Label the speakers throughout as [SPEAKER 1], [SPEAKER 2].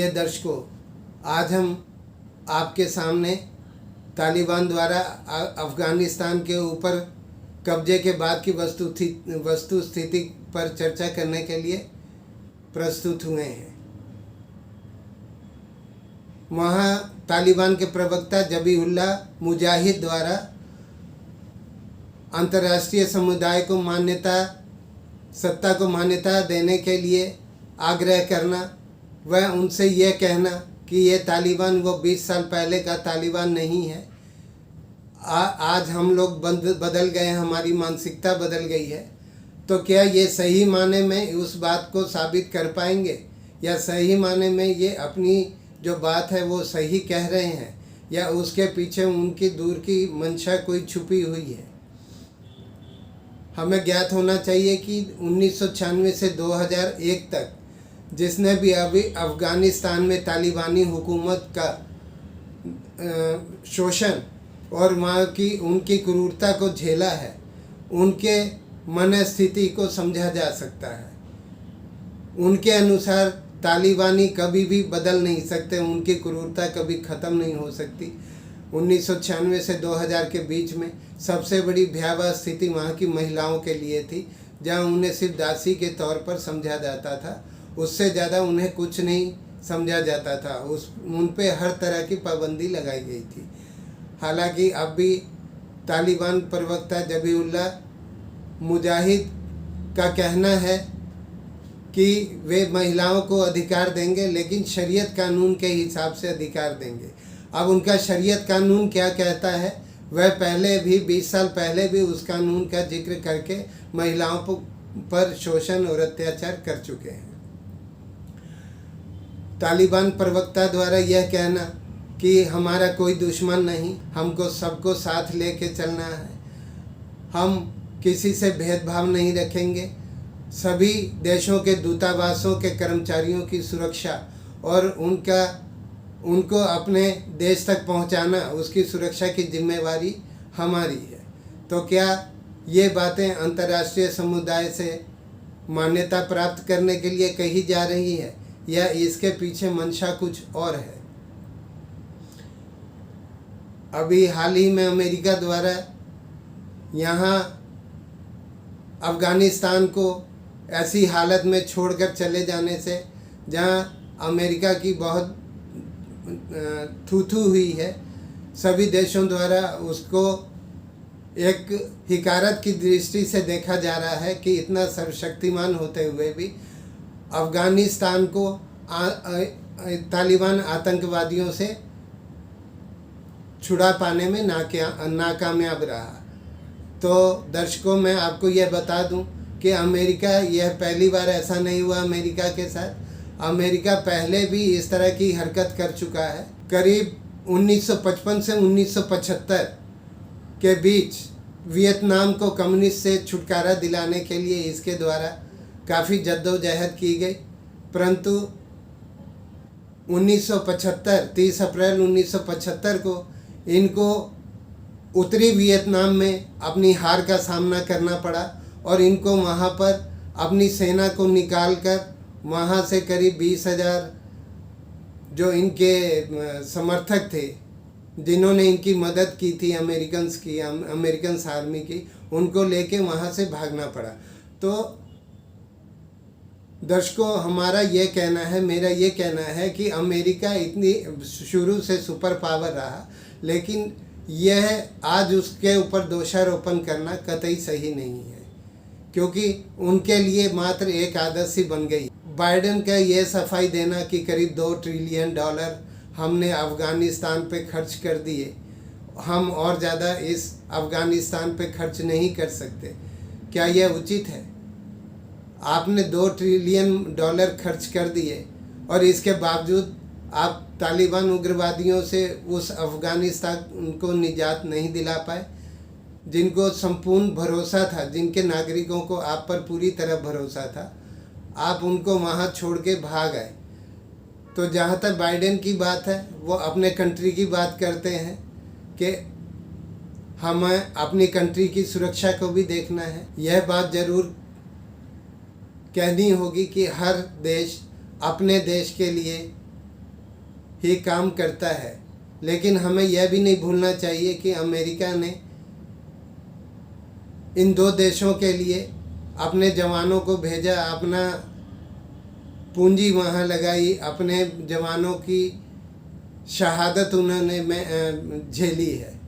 [SPEAKER 1] प्रिय दर्शकों, आज हम आपके सामने तालिबान द्वारा अफ़गानिस्तान के ऊपर कब्जे के बाद की वस्तु स्थिति पर चर्चा करने के लिए प्रस्तुत हुए हैं। वहाँ तालिबान के प्रवक्ता ज़बीहुल्लाह मुजाहिद द्वारा अंतर्राष्ट्रीय समुदाय को सत्ता को मान्यता देने के लिए आग्रह करना व उनसे यह कहना कि ये तालिबान वो 20 साल पहले का तालिबान नहीं है। आज हम लोग बदल गए, हमारी मानसिकता बदल गई है। तो क्या ये सही माने में उस बात को साबित कर पाएंगे, या सही माने में ये अपनी जो बात है वो सही कह रहे हैं, या उसके पीछे उनकी दूर की मंशा कोई छुपी हुई है। हमें ज्ञात होना चाहिए कि 1996 से 2001 तक जिसने भी अभी अफ़गानिस्तान में तालिबानी हुकूमत का शोषण और वहाँ की उनकी क्रूरता को झेला है, उनके मनस्थिति को समझा जा सकता है। उनके अनुसार तालिबानी कभी भी बदल नहीं सकते, उनकी क्रूरता कभी ख़त्म नहीं हो सकती। 1996 से 2000 के बीच में सबसे बड़ी भयावह स्थिति वहाँ की महिलाओं के लिए थी, जहाँ उन्हें सिर्फ दासी के तौर पर समझा जाता था, उससे ज़्यादा उन्हें कुछ नहीं समझा जाता था। उन पे हर तरह की पाबंदी लगाई गई थी। हालांकि अब भी तालिबान प्रवक्ता ज़बीहुल्लाह मुजाहिद का कहना है कि वे महिलाओं को अधिकार देंगे, लेकिन शरीयत कानून के हिसाब से अधिकार देंगे। अब उनका शरीयत कानून क्या कहता है, वह पहले भी 20 साल पहले भी उस कानून का जिक्र करके महिलाओं पर शोषण और अत्याचार कर चुके हैं। तालिबान प्रवक्ता द्वारा यह कहना कि हमारा कोई दुश्मन नहीं, हमको सबको साथ लेके चलना है, हम किसी से भेदभाव नहीं रखेंगे, सभी देशों के दूतावासों के कर्मचारियों की सुरक्षा और उनको अपने देश तक पहुंचाना, उसकी सुरक्षा की जिम्मेवारी हमारी है। तो क्या ये बातें अंतर्राष्ट्रीय समुदाय से मान्यता प्राप्त करने के लिए कही जा रही है, या इसके पीछे मंशा कुछ और है? अभी हाल ही में अमेरिका द्वारा यहाँ अफ़गानिस्तान को ऐसी हालत में छोड़कर चले जाने से, जहाँ अमेरिका की बहुत थू हुई है, सभी देशों द्वारा उसको एक हिकारत की दृष्टि से देखा जा रहा है कि इतना सर्वशक्तिमान होते हुए भी अफ़गानिस्तान को तालिबान आतंकवादियों से छुड़ा पाने में नाकामयाब रहा। तो दर्शकों, मैं आपको यह बता दूं कि अमेरिका, यह पहली बार ऐसा नहीं हुआ अमेरिका के साथ। अमेरिका पहले भी इस तरह की हरकत कर चुका है। करीब 1955 से 1975 के बीच वियतनाम को कम्युनिस्ट से छुटकारा दिलाने के लिए इसके द्वारा काफ़ी जद्दोजहद की गई, परंतु 30 अप्रैल 1975 को इनको उत्तरी वियतनाम में अपनी हार का सामना करना पड़ा और इनको वहाँ पर अपनी सेना को निकालकर वहाँ से करीब 20,000 जो इनके समर्थक थे, जिन्होंने इनकी मदद की थी अमेरिकन आर्मी की, उनको लेके वहाँ से भागना पड़ा। तो दर्शकों, मेरा ये कहना है कि अमेरिका इतनी शुरू से सुपर पावर रहा, लेकिन यह आज उसके ऊपर दोषारोपण करना कतई सही नहीं है, क्योंकि उनके लिए मात्र एक आदत सी बन गई। बाइडेन का ये सफाई देना कि करीब $2 ट्रिलियन हमने अफ़गानिस्तान पे खर्च कर दिए, हम और ज़्यादा इस अफ़गानिस्तान पे खर्च नहीं कर सकते, क्या यह उचित है? आपने $2 ट्रिलियन खर्च कर दिए और इसके बावजूद आप तालिबान उग्रवादियों से उस अफ़गानिस्तान को निजात नहीं दिला पाए, जिनको संपूर्ण भरोसा था, जिनके नागरिकों को आप पर पूरी तरह भरोसा था, आप उनको वहाँ छोड़ के भाग आए। तो जहाँ तक बाइडेन की बात है, वो अपने कंट्री की बात करते हैं कि हमें अपनी कंट्री की सुरक्षा को भी देखना है। यह बात ज़रूर कहनी होगी कि हर देश अपने देश के लिए ही काम करता है। लेकिन हमें यह भी नहीं भूलना चाहिए कि अमेरिका ने इन दो देशों के लिए अपने जवानों को भेजा, अपना पूंजी वहाँ लगाई, अपने जवानों की शहादत उन्होंने झेली है।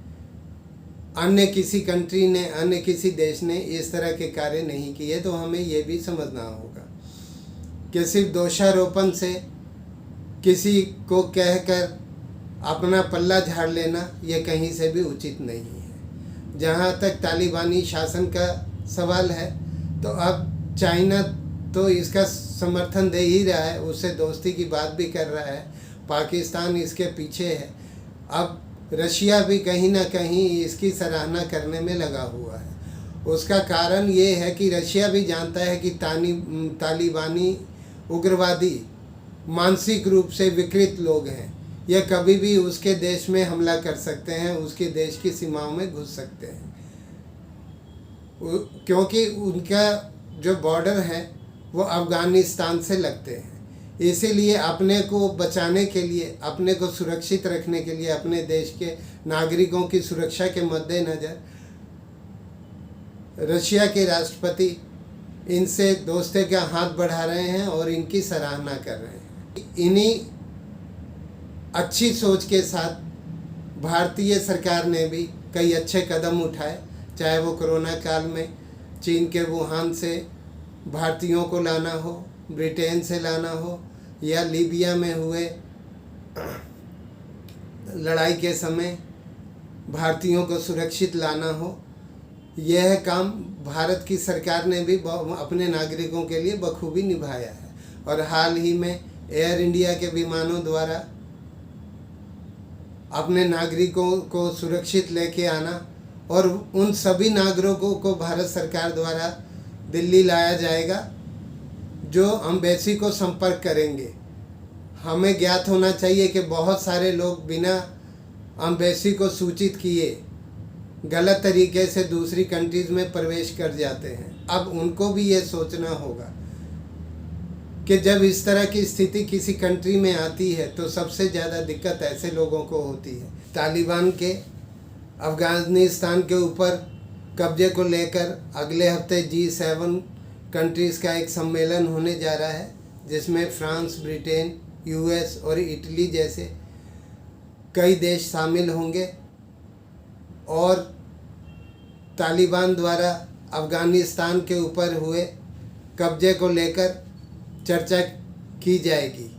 [SPEAKER 1] अन्य किसी कंट्री ने, अन्य किसी देश ने इस तरह के कार्य नहीं किए। तो हमें ये भी समझना होगा कि सिर्फ दोषारोपण से किसी को कहकर अपना पल्ला झाड़ लेना यह कहीं से भी उचित नहीं है। जहाँ तक तालिबानी शासन का सवाल है, तो अब चाइना तो इसका समर्थन दे ही रहा है, उससे दोस्ती की बात भी कर रहा है, पाकिस्तान इसके पीछे है। अब रशिया भी कहीं ना कहीं इसकी सराहना करने में लगा हुआ है। उसका कारण ये है कि रशिया भी जानता है कि तालिबानी उग्रवादी मानसिक रूप से विकृत लोग हैं। यह कभी भी उसके देश में हमला कर सकते हैं, उसके देश की सीमाओं में घुस सकते हैं, क्योंकि उनका जो बॉर्डर है वो अफ़गानिस्तान से लगते हैं। इसीलिए अपने को बचाने के लिए, अपने को सुरक्षित रखने के लिए, अपने देश के नागरिकों की सुरक्षा के मद्देनज़र रशिया के राष्ट्रपति इनसे दोस्ती का हाथ बढ़ा रहे हैं और इनकी सराहना कर रहे हैं। इन्हीं अच्छी सोच के साथ भारतीय सरकार ने भी कई अच्छे कदम उठाए, चाहे वो कोरोना काल में चीन के वुहान से भारतीयों को लाना हो, ब्रिटेन से लाना हो, या लीबिया में हुए लड़ाई के समय भारतीयों को सुरक्षित लाना हो। यह काम भारत की सरकार ने भी अपने नागरिकों के लिए बखूबी निभाया है। और हाल ही में एयर इंडिया के विमानों द्वारा अपने नागरिकों को सुरक्षित लेके आना, और उन सभी नागरिकों को भारत सरकार द्वारा दिल्ली लाया जाएगा जो एम्बेसी को संपर्क करेंगे। हमें ज्ञात होना चाहिए कि बहुत सारे लोग बिना एम्बेसी को सूचित किए गलत तरीके से दूसरी कंट्रीज़ में प्रवेश कर जाते हैं। अब उनको भी ये सोचना होगा कि जब इस तरह की स्थिति किसी कंट्री में आती है तो सबसे ज़्यादा दिक्कत ऐसे लोगों को होती है। तालिबान के अफ़गानिस्तान के ऊपर कब्जे को लेकर अगले हफ्ते G7 कंट्रीज़ का एक सम्मेलन होने जा रहा है, जिसमें फ्रांस, ब्रिटेन, US और इटली जैसे कई देश शामिल होंगे। और तालिबान द्वारा अफ़गानिस्तान के ऊपर हुए कब्जे को लेकर चर्चा की जाएगी।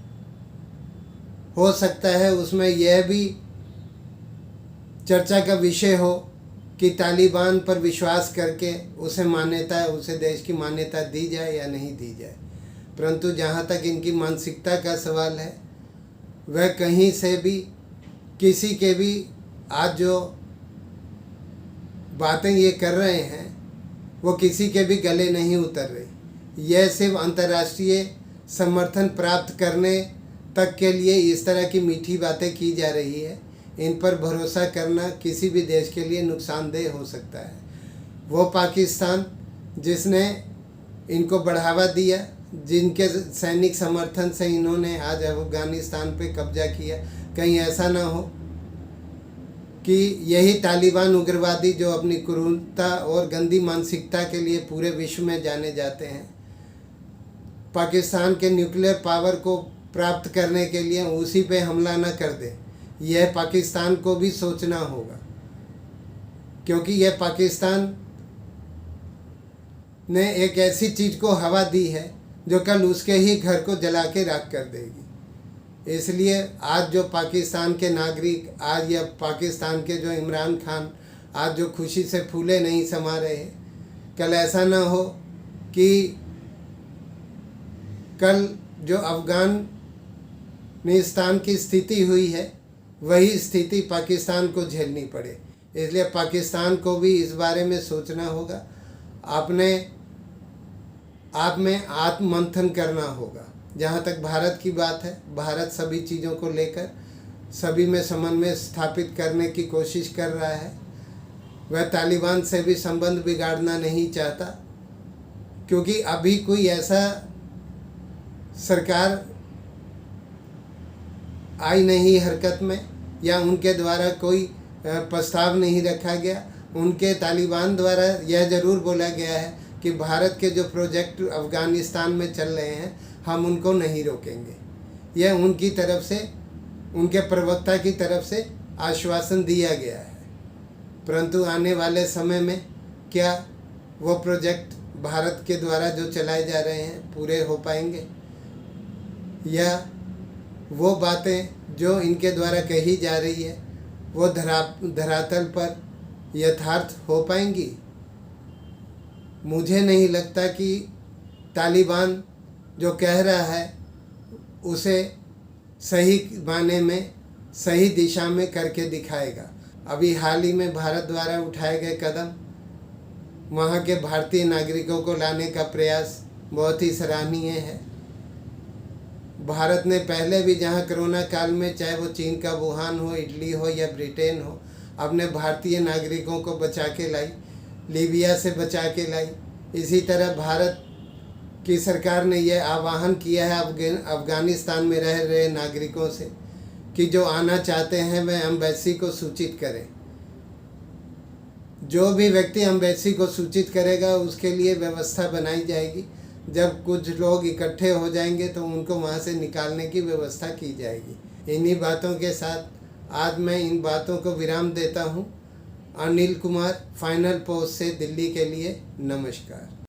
[SPEAKER 1] हो सकता है उसमें यह भी चर्चा का विषय हो कि तालिबान पर विश्वास करके उसे देश की मान्यता दी जाए या नहीं दी जाए। परंतु जहाँ तक इनकी मानसिकता का सवाल है, वह कहीं से भी किसी के भी आज जो बातें ये कर रहे हैं वो किसी के भी गले नहीं उतर रही। यह सिर्फ अंतर्राष्ट्रीय समर्थन प्राप्त करने तक के लिए इस तरह की मीठी बातें की जा रही है। इन पर भरोसा करना किसी भी देश के लिए नुकसानदेह हो सकता है। वो पाकिस्तान जिसने इनको बढ़ावा दिया, जिनके सैनिक समर्थन से इन्होंने आज अफ़गानिस्तान पे कब्जा किया, कहीं ऐसा ना हो कि यही तालिबान उग्रवादी जो अपनी क्रूरता और गंदी मानसिकता के लिए पूरे विश्व में जाने जाते हैं, पाकिस्तान के न्यूक्लियर पावर को प्राप्त करने के लिए उसी पे हमला न कर दे। यह पाकिस्तान को भी सोचना होगा, क्योंकि यह पाकिस्तान ने एक ऐसी चीज़ को हवा दी है जो कल उसके ही घर को जला के राख कर देगी। इसलिए आज जो पाकिस्तान के नागरिक, आज या पाकिस्तान के जो इमरान खान आज जो खुशी से फूले नहीं समा रहे, कल ऐसा ना हो कि कल जो अफ़गानिस्तान की स्थिति हुई है वही स्थिति पाकिस्तान को झेलनी पड़े। इसलिए पाकिस्तान को भी इस बारे में सोचना होगा, अपने आप में आत्ममंथन करना होगा। जहाँ तक भारत की बात है, भारत सभी चीज़ों को लेकर सभी में समन्वय स्थापित करने की कोशिश कर रहा है। वह तालिबान से भी संबंध बिगाड़ना नहीं चाहता, क्योंकि अभी कोई ऐसा सरकार आई नहीं हरकत में, या उनके द्वारा कोई प्रस्ताव नहीं रखा गया। उनके तालिबान द्वारा यह ज़रूर बोला गया है कि भारत के जो प्रोजेक्ट अफ़गानिस्तान में चल रहे हैं हम उनको नहीं रोकेंगे। यह उनकी तरफ से, उनके प्रवक्ता की तरफ से आश्वासन दिया गया है। परंतु आने वाले समय में क्या वो प्रोजेक्ट भारत के द्वारा जो चलाए जा रहे हैं पूरे हो पाएंगे, या वो बातें जो इनके द्वारा कही जा रही है वो धरातल पर यथार्थ हो पाएंगी? मुझे नहीं लगता कि तालिबान जो कह रहा है उसे सही माने में, सही दिशा में करके दिखाएगा। अभी हाल ही में भारत द्वारा उठाए गए कदम, वहाँ के भारतीय नागरिकों को लाने का प्रयास बहुत ही सराहनीय है। भारत ने पहले भी जहाँ कोरोना काल में, चाहे वो चीन का वुहान हो, इटली हो या ब्रिटेन हो, अपने भारतीय नागरिकों को बचा के लाई, लीबिया से बचा के लाई। इसी तरह भारत की सरकार ने यह आह्वान किया है अफ़गानिस्तान में रह रहे नागरिकों से कि जो आना चाहते हैं वह एम्बेसी को सूचित करें। जो भी व्यक्ति एम्बेसी को सूचित करेगा उसके लिए व्यवस्था बनाई जाएगी। जब कुछ लोग इकट्ठे हो जाएंगे तो उनको वहाँ से निकालने की व्यवस्था की जाएगी। इन्हीं बातों के साथ आज मैं इन बातों को विराम देता हूँ। अनिल कुमार, फाइनल पोस्ट से दिल्ली के लिए, नमस्कार।